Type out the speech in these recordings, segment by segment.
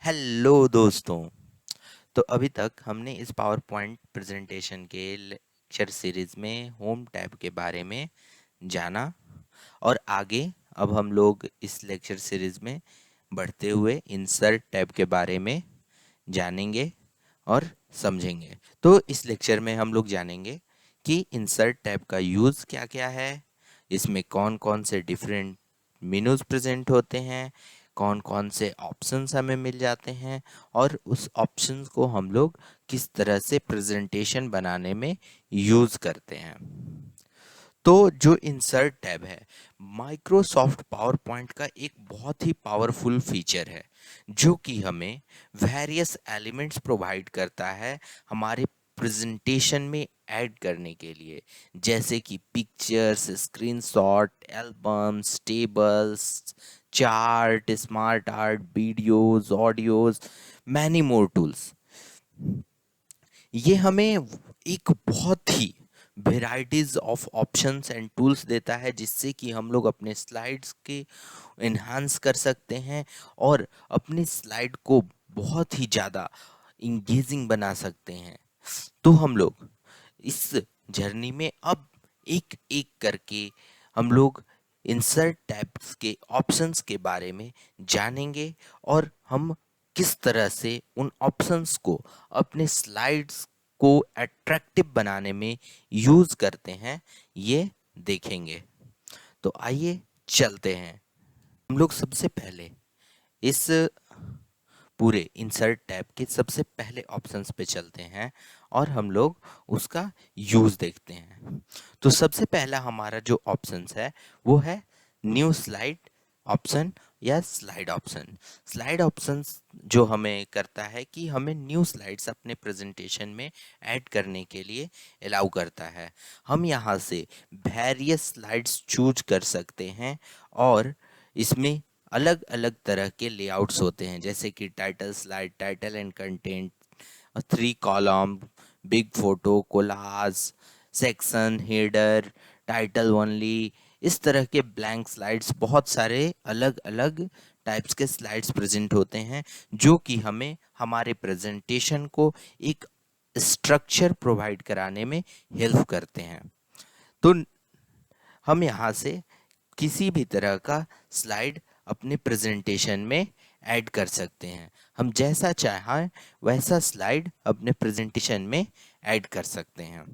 Hello दोस्तों। तो अभी तक हमने इस पावर पॉइंट प्रेजेंटेशन के लेक्चर सीरीज में होम टैब के बारे में जाना और आगे अब हम लोग इस लेक्चर सीरीज में बढ़ते हुए इंसर्ट टैब के बारे में जानेंगे और समझेंगे। तो इस लेक्चर में हम लोग जानेंगे कि इंसर्ट टैब का यूज़ क्या क्या है, इसमें कौन कौन से डिफरेंट मेनूज प्रेजेंट होते हैं, कौन कौन से ऑप्शंस हमें मिल जाते हैं और उस ऑप्शंस को हम लोग किस तरह से प्रेजेंटेशन बनाने में यूज़ करते हैं। तो जो इंसर्ट टैब है माइक्रोसॉफ्ट पावर पॉइंट का एक बहुत ही पावरफुल फीचर है जो कि हमें वेरियस एलिमेंट्स प्रोवाइड करता है हमारे प्रेजेंटेशन में ऐड करने के लिए, जैसे कि pictures, screenshot, albums, tables, chart, smart art, videos, audios, many more tools. ये हमें एक बहुत ही varieties of options and tools देता है जिससे कि हम लोग अपने स्लाइड्स के इन्हांस कर सकते हैं और अपनी स्लाइड को बहुत ही ज़्यादा इंगेजिंग बना सकते हैं। तो हम लोग इस जर्नी में अब एक एक करके हम लोग इंसर्ट टैब्स के ऑप्शंस के बारे में जानेंगे और हम किस तरह से उन ऑप्शंस को अपने स्लाइड्स को अट्रैक्टिव बनाने में यूज करते हैं ये देखेंगे। तो आइए चलते हैं। हम लोग सबसे पहले इस पूरे इंसर्ट टैब के सबसे पहले ऑप्शंस पे चलते हैं और हम लोग उसका यूज देखते हैं। तो सबसे पहला हमारा जो ऑप्शंस है वो है न्यू स्लाइड ऑप्शन या स्लाइड ऑप्शन। स्लाइड ऑप्शंस जो हमें करता है कि हमें न्यू स्लाइड्स अपने प्रेजेंटेशन में ऐड करने के लिए अलाउ करता है। हम यहाँ से वेरियस स्लाइड्स चूज कर सकते हैं और इसमें अलग अलग तरह के लेआउट्स होते हैं, जैसे कि title slide, title and content, 3 column, big photo, collage, section, header, title only. इस तरह के ब्लैंक स्लाइड्स, बहुत सारे अलग अलग टाइप्स के स्लाइड्स प्रेजेंट होते हैं जो कि हमें हमारे प्रेजेंटेशन को एक स्ट्रक्चर प्रोवाइड कराने में हेल्प करते हैं। तो हम यहाँ से किसी भी तरह का स्लाइड अपने प्रेजेंटेशन में ऐड कर सकते हैं। हम जैसा चाहें वैसा स्लाइड अपने प्रेजेंटेशन में ऐड कर सकते हैं।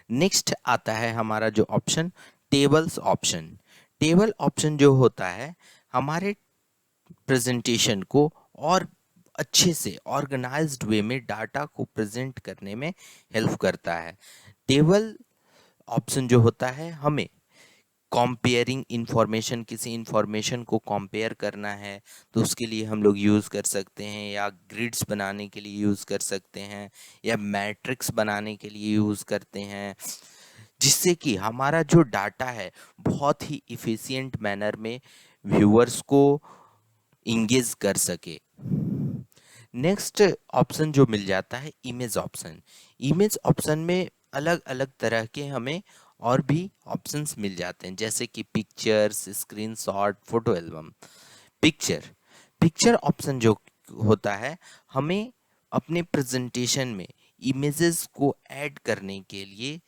नेक्स्ट आता है हमारा जो option tables option. Table option जो होता है हमारे प्रेजेंटेशन को और अच्छे से ऑर्गेनाइज्ड वे में डाटा को प्रेजेंट करने में हेल्प करता है। टेबल ऑप्शन जो होता है हमें कंपेयरिंग इंफॉर्मेशन, किसी इंफॉर्मेशन को कंपेयर करना है तो उसके लिए हम लोग यूज़ कर सकते हैं, या ग्रिड्स बनाने के लिए यूज़ कर सकते हैं, या मैट्रिक्स बनाने के लिए यूज़ करते हैं, जिससे कि हमारा जो डाटा है बहुत ही इफ़िशिएंट मैनर में व्यूअर्स को इंगेज कर सके। नेक्स्ट ऑप्शन जो मिल जाता है इमेज ऑप्शन। इमेज ऑप्शन में अलग अलग तरह के हमें और भी ऑप्शंस मिल जाते हैं, जैसे कि pictures, screenshot, photo album. Picture picture option जो होता है हमें अपने प्रेजेंटेशन में इमेजेस को ऐड करने के लिए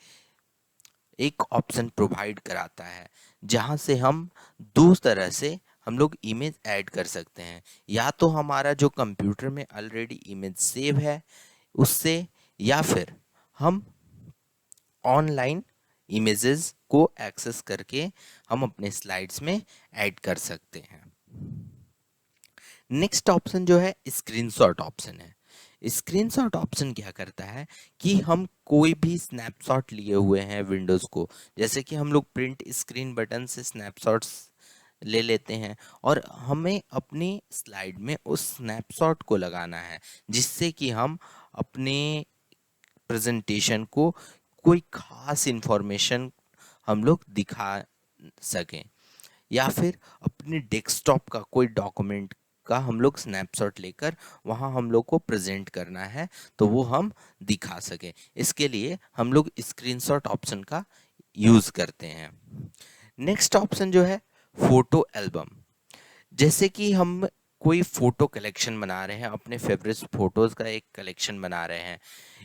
एक ऑप्शन प्रोवाइड कराता है, जहां से हम दो तरह से हम लोग इमेज ऐड कर सकते हैं। या तो हमारा जो कंप्यूटर में ऑलरेडी इमेज सेव है उससे, या फिर हम ऑनलाइन इमेजेस को एक्सेस करके हम अपने स्लाइड्स में ऐड कर सकते हैं। नेक्स्ट ऑप्शन जो है स्क्रीनशॉट ऑप्शन है। स्क्रीनशॉट ऑप्शन क्या करता है कि हम कोई भी स्नैपशॉट लिए हुए हैं विंडोज़ को, जैसे कि हम लोग प्रिंट स्क्रीन बटन से स्नैपशॉट्स ले लेते हैं और हमें अपनी स्लाइड में उस स्नैपशॉट को लगाना है, जिससे कि हम अपने प्रेजेंटेशन को कोई खास इंफॉर्मेशन हम लोग दिखा सकें, या फिर अपने डेस्कटॉप का कोई डॉक्यूमेंट का हम लोग स्नैपशॉट लेकर वहाँ हम लोग को प्रेजेंट करना है तो वो हम दिखा सकें। इसके लिए हम लोग स्क्रीनशॉट ऑप्शन का यूज़ करते हैं। नेक्स्ट ऑप्शन जो है फोटो एल्बम। जैसे कि हम कोई फोटो कलेक्शन बना रहे हैं, अपने फेवरेट फोटोज का एक कलेक्शन बना रहे हैं,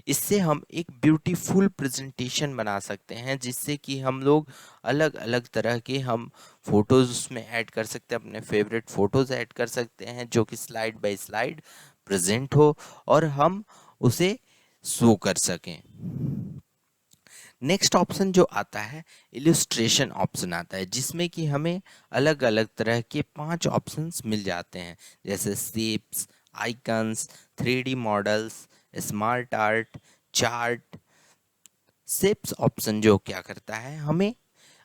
इससे हम एक ब्यूटीफुल प्रेजेंटेशन बना सकते हैं, जिससे कि हम लोग अलग अलग तरह के हम फोटोज उसमें ऐड कर सकते हैं, अपने फेवरेट फोटोज ऐड कर सकते हैं, जो कि स्लाइड बाय स्लाइड प्रेजेंट हो और हम उसे शो कर सकें। नेक्स्ट ऑप्शन जो आता है, इलस्ट्रेशन ऑप्शन आता है, जिसमें कि हमें अलग अलग तरह के 5 ऑप्शंस मिल जाते हैं, जैसे shapes, icons, 3D models, smart art, chart. Shapes option जो क्या करता है, हमें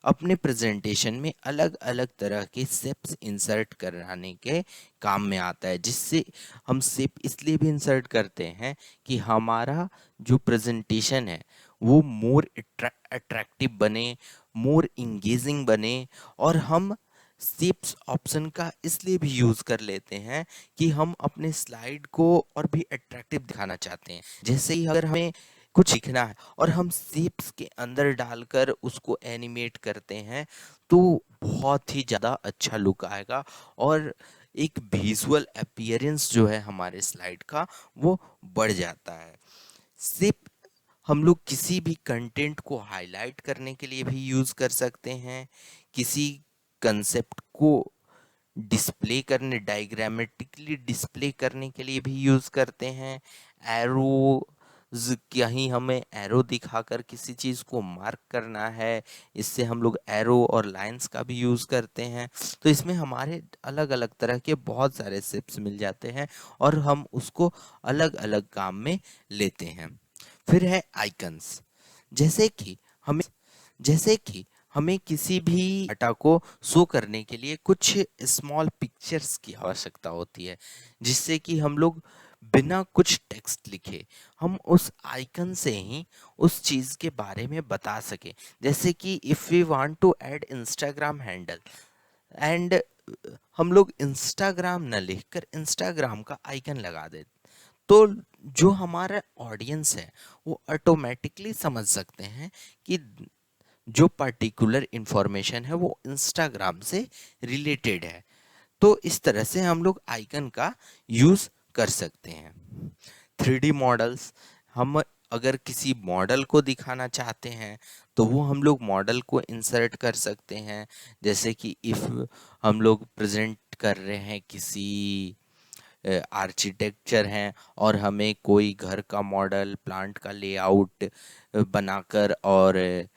अपने प्रेजेंटेशन में अलग अलग तरह के शेप्स इंसर्ट कराने के काम में आता है, जिससे हम शेप इसलिए भी इंसर्ट करते हैं कि हमारा जो प्रेजेंटेशन है वो मोर अट्रैक्टिव बने, मोर इंगेजिंग बने। और हम शेप्स ऑप्शन का इसलिए भी यूज़ कर लेते हैं कि हम अपने स्लाइड को और भी अट्रैक्टिव दिखाना चाहते हैं। जैसे ही अगर हमें कुछ लिखना है और हम शेप्स के अंदर डालकर उसको एनिमेट करते हैं, तो बहुत ही ज़्यादा अच्छा लुक आएगा और एक विजुअल अपीयरेंस जो है हमारे स्लाइड का वो बढ़ जाता है। शेप हम लोग किसी भी कंटेंट को हाईलाइट करने के लिए भी यूज़ कर सकते हैं, किसी कंसेप्ट को डिस्प्ले करने, डायग्रामेटिकली डिस्प्ले करने के लिए भी यूज़ करते हैं। एरो, कहीं हमें एरो दिखाकर किसी चीज़ को मार्क करना है, इससे हम लोग एरो और लाइंस का भी यूज़ करते हैं। तो इसमें हमारे अलग अलग तरह के बहुत सारे शेप्स मिल जाते हैं और हम उसको अलग अलग काम में लेते हैं। फिर है आइकन्स। जैसे कि हमें जैसे कि हमें किसी भी डाटा को शो करने के लिए कुछ स्मॉल पिक्चर्स की आवश्यकता होती है, जिससे कि हम लोग बिना कुछ टेक्स्ट लिखे हम उस आइकन से ही उस चीज़ के बारे में बता सके। जैसे कि if we want to add Instagram handle and हम लोग इंस्टाग्राम न लिखकर इंस्टाग्राम का आइकन लगा दे, तो जो हमारा ऑडियंस है वो ऑटोमेटिकली समझ सकते हैं कि जो पर्टिकुलर इंफॉर्मेशन है वो इंस्टाग्राम से रिलेटेड है। तो इस तरह से हम लोग आइकन का यूज़ कर सकते हैं। 3D मॉडल्स, हम अगर किसी मॉडल को दिखाना चाहते हैं तो वो हम लोग मॉडल को इंसर्ट कर सकते हैं। जैसे कि इफ़ हम लोग प्रेजेंट कर रहे हैं किसी आर्किटेक्चर हैं और हमें कोई घर का मॉडल, प्लांट का लेआउट बनाकर और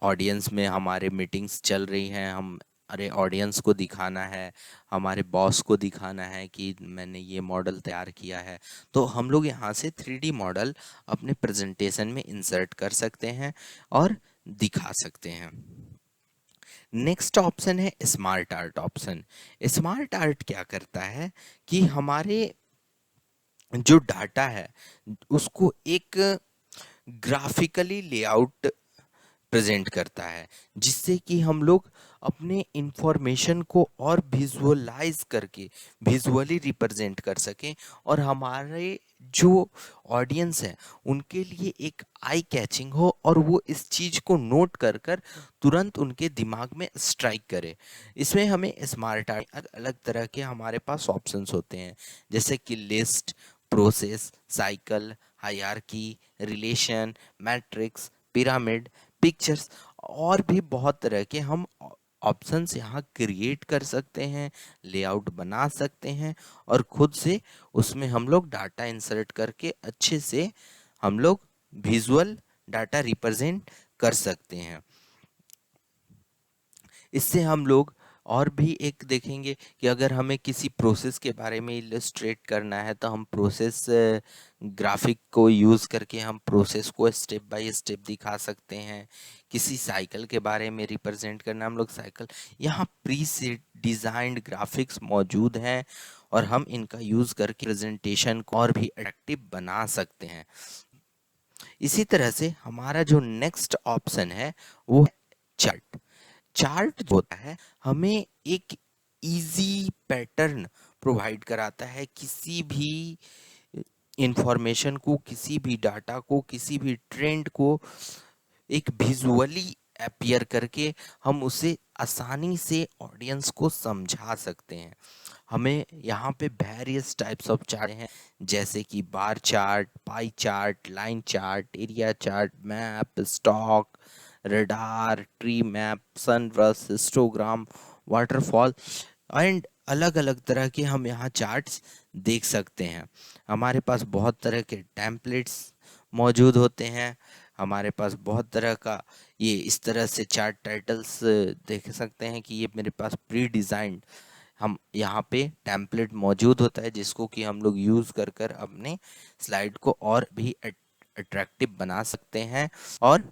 ऑडियंस में हमारे मीटिंग्स चल रही हैं, हम अरे ऑडियंस को दिखाना है, हमारे बॉस को दिखाना है कि मैंने ये मॉडल तैयार किया है, तो हम लोग यहाँ से 3D मॉडल अपने प्रेजेंटेशन में इंसर्ट कर सकते हैं और दिखा सकते हैं। नेक्स्ट ऑप्शन है smart art option. Smart art क्या करता है कि हमारे जो डाटा है उसको एक ग्राफिकली लेआउट प्रेजेंट करता है, जिससे कि हम लोग अपने इंफॉर्मेशन को और विजुअलाइज करके विजुअली रिप्रेजेंट कर सकें और हमारे जो ऑडियंस है उनके लिए एक आई कैचिंग हो और वो इस चीज़ को नोट कर कर तुरंत उनके दिमाग में स्ट्राइक करे। इसमें हमें स्मार्ट आर्ट अलग अलग तरह के हमारे पास ऑप्शंस होते हैं, जैसे कि list, process, cycle, hierarchy, relation, matrix, pyramid, pictures, और भी बहुत तरह के हम ऑप्शंस यहाँ क्रिएट कर सकते हैं, लेआउट बना सकते हैं और खुद से उसमें हम लोग डाटा इंसर्ट करके अच्छे से हम लोग विजुअल डाटा रिप्रेजेंट कर सकते हैं। इससे हम लोग और भी एक देखेंगे कि अगर हमें किसी प्रोसेस के बारे में इलस्ट्रेट करना है तो हम प्रोसेस ग्राफिक को यूज़ करके हम प्रोसेस को स्टेप बाय स्टेप दिखा सकते हैं। किसी साइकिल के बारे में रिप्रेजेंट करना, हम लोग साइकिल, यहाँ प्री से डिज़ाइंड ग्राफिक्स मौजूद हैं और हम इनका यूज़ करके प्रेजेंटेशन को और भी अट्रैक्टिव बना सकते हैं। इसी तरह से हमारा जो नेक्स्ट ऑप्शन है वो है चार्ट। चार्ट जो होता है हमें एक इजी पैटर्न प्रोवाइड कराता है, किसी भी इंफॉर्मेशन को, किसी भी डाटा को, किसी भी ट्रेंड को एक विजुअली अपीयर करके हम उसे आसानी से ऑडियंस को समझा सकते हैं। हमें यहाँ पे वेरियस टाइप्स ऑफ चार्ट हैं, जैसे कि bar chart, pie chart, line chart, area chart, map, stock, radar, tree map, sunburst, histogram, waterfall and अलग अलग तरह के हम यहाँ चार्ट्स देख सकते हैं। हमारे पास बहुत तरह के टेम्पलेट्स मौजूद होते हैं। हमारे पास बहुत तरह का ये इस तरह से चार्ट टाइटल्स देख सकते हैं कि ये मेरे पास प्री डिज़ाइंड हम यहाँ पे टेम्पलेट मौजूद होता है, जिसको कि हम लोग यूज़ कर कर अपने स्लाइड को और भी अट्रैक्टिव बना सकते हैं, और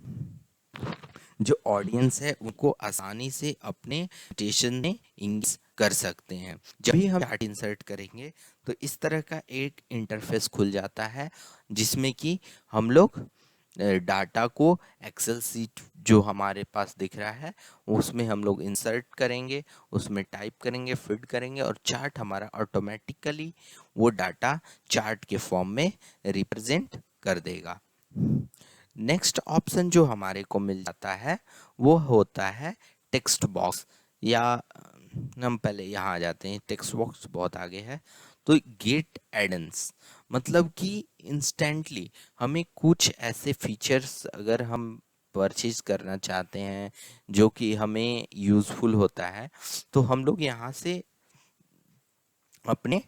जो ऑडियंस है उनको आसानी से अपने प्रेजेंटेशन में इंग्लिश कर सकते हैं। जब भी हम चार्ट इंसर्ट करेंगे तो इस तरह का एक इंटरफेस खुल जाता है, जिसमें कि हम लोग डाटा को एक्सेल सीट जो हमारे पास दिख रहा है उसमें हम लोग इंसर्ट करेंगे, उसमें टाइप करेंगे, फिट करेंगे, और चार्ट हमारा ऑटोमेटिकली वो डाटा चार्ट के फॉर्म में रिप्रेजेंट कर देगा। नेक्स्ट ऑप्शन जो हमारे को मिल जाता है वो होता है टेक्स्ट बॉक्स, या हम पहले यहाँ आ जाते हैं, टेक्स्ट बॉक्स बहुत आगे है। तो गेट एडन्स मतलब कि इंस्टेंटली हमें कुछ ऐसे फीचर्स अगर हम परचेज करना चाहते हैं जो कि हमें यूज़फुल होता है, तो हम लोग यहाँ से अपने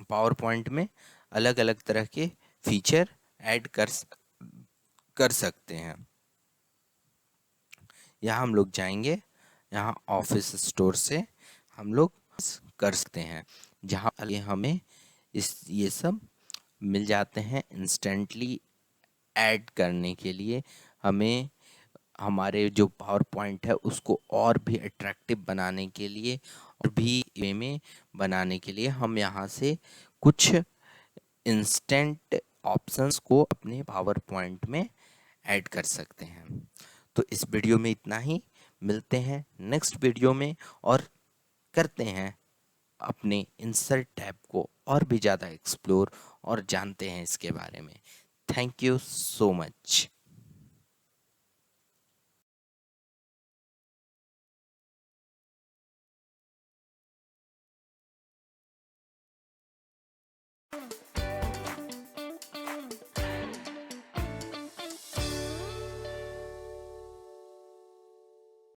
पावर पॉइंट में अलग अलग तरह के फीचर ऐड कर सकते हैं। यहाँ हम लोग जाएंगे, यहाँ ऑफिस स्टोर से हम लोग कर सकते हैं, जहाँ हमें ये सब मिल जाते हैं इंस्टेंटली ऐड करने के लिए। हमें हमारे जो पावर पॉइंट है उसको और भी अट्रैक्टिव बनाने के लिए और भी वे में बनाने के लिए हम यहाँ से कुछ इंस्टेंट ऑप्शंस को अपने पावर पॉइंट में ऐड कर सकते हैं। तो इस वीडियो में इतना ही, मिलते हैं नेक्स्ट वीडियो में और करते हैं अपने इंसर्ट टैब को और भी ज़्यादा एक्सप्लोर और जानते हैं इसके बारे में। Thank you so much.